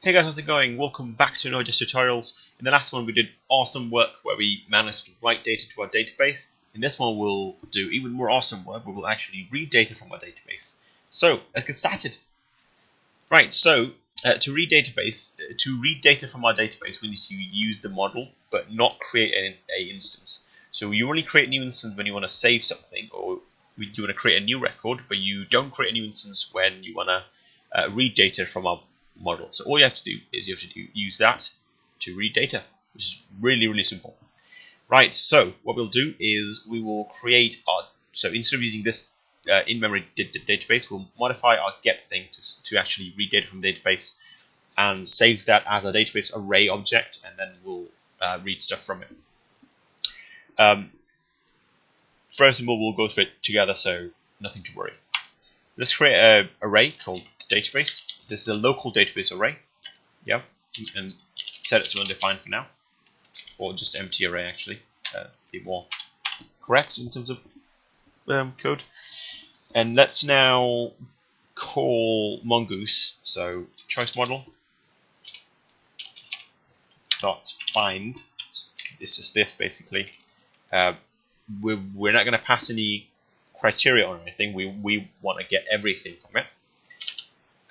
Hey guys, how's it going? Welcome back to Node.js tutorials. In the last one we did awesome work where we managed to write data to our database. In this one we'll do even more awesome work where we'll actually read data from our database. So let's get started. Right, so to read data from our database we need to use the model but not create an instance. So you only create a new instance when you want to save something, or you want to create a new record, but you don't create a new instance when you want to read data from our model. So all you have to do is you have to use that to read data, which is really simple. Right, so what we'll do is we will create our, so instead of using this in-memory database, we'll modify our get thing to actually read data from the database and save that as a database array object, and then we'll read stuff from it. First of all, we'll go through it together, so nothing to worry. Let's create an array called database. This is a local database array, yeah, and set it to undefined for now, or just empty array actually, be more correct in terms of code. And let's now call Mongoose, so choice model dot find. It's just this basically. We're not going to pass any criteria or anything. We want to get everything from it,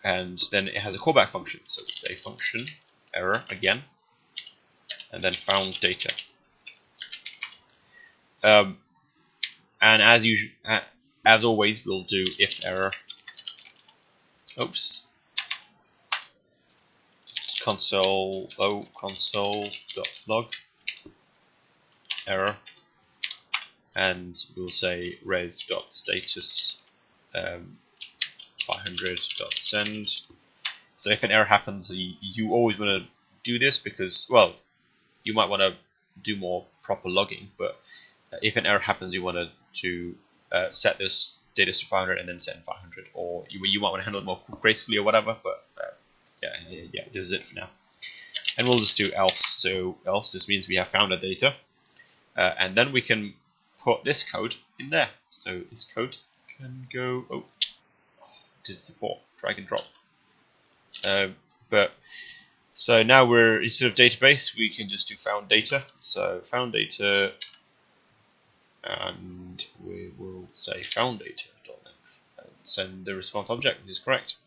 and then it has a callback function. So we say function error again, and then found data. And as usual, as always, we'll do if error. Oops. Console.log error. And we'll say res.status 500.send. So if an error happens, you always want to do this because, well, you might want to do more proper logging, but if an error happens, you want to set this data to 500 and then send 500, or you might want to handle it more gracefully or whatever, but yeah, this is it for now. And we'll just do else. So else, this means we have found the data, and then we can put this code in there. So this code can go, this is support, drag and drop. So now we're, instead of database, we can just do found data. So found data, and we will say found data.length and send the response object, which is correct.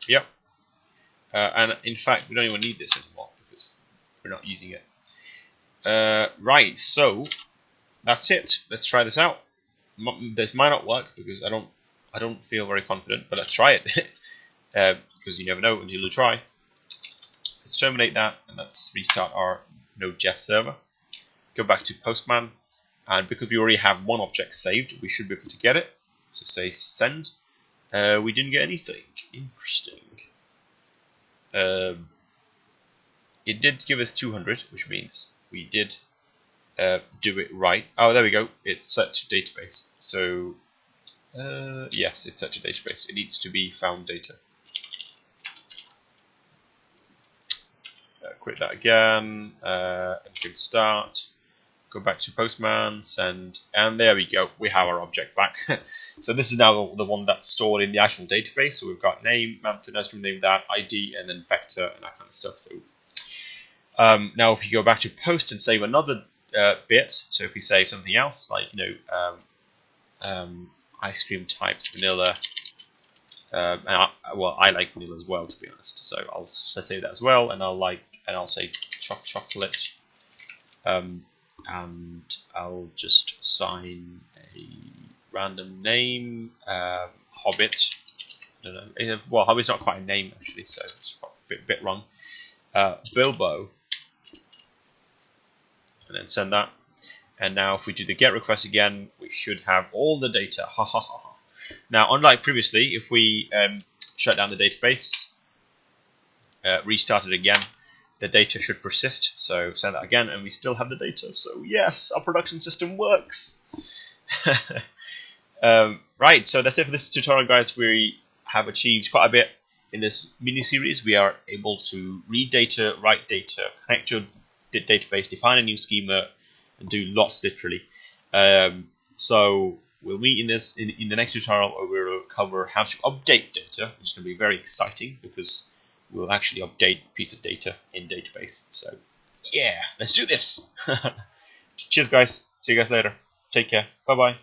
Yeah. And in fact, we don't even need this anymore because we're not using it. Right, so that's it. Let's try this out. This might not work because I don't feel very confident, but let's try it because you never know until you try. Let's terminate that and let's restart our Node.js server. Go back to Postman, and because we already have one object saved, we should be able to get it. So say send. We didn't get anything. Interesting. It did give us 200, which means we did do it right. Oh, there we go. It's set to database. So yes, it's set to database. It needs to be found data. Quit that again. And give start. Go back to Postman, send, and there we go. We have our object back. So this is now the one that's stored in the actual database. So we've got name, method, let's rename that, ID, and then vector and that kind of stuff. So now if you go back to post and save another bit, so if we save something else like ice cream types vanilla, and I like vanilla as well, to be honest. So I'll save that as well, and I'll say chocolate, and I'll just assign a random name, Hobbit. I don't know. Well, Hobbit's not quite a name actually, so it's a bit wrong. Bilbo. And then send that. And now if we do the get request again, we should have all the data. Ha ha ha ha. Now, unlike previously, if we shut down the database, restart it again, the data should persist. So send that again, and we still have the data. So yes, our production system works. Right, so that's it for this tutorial, guys. We have achieved quite a bit in this mini-series. We are able to read data, write data, connect to a database, define a new schema, and do lots literally. So we'll meet in the next tutorial where we'll cover how to update data, which is going to be very exciting because we'll actually update a piece of data in database. So yeah, let's do this. Cheers guys, see you guys later. Take care, bye bye.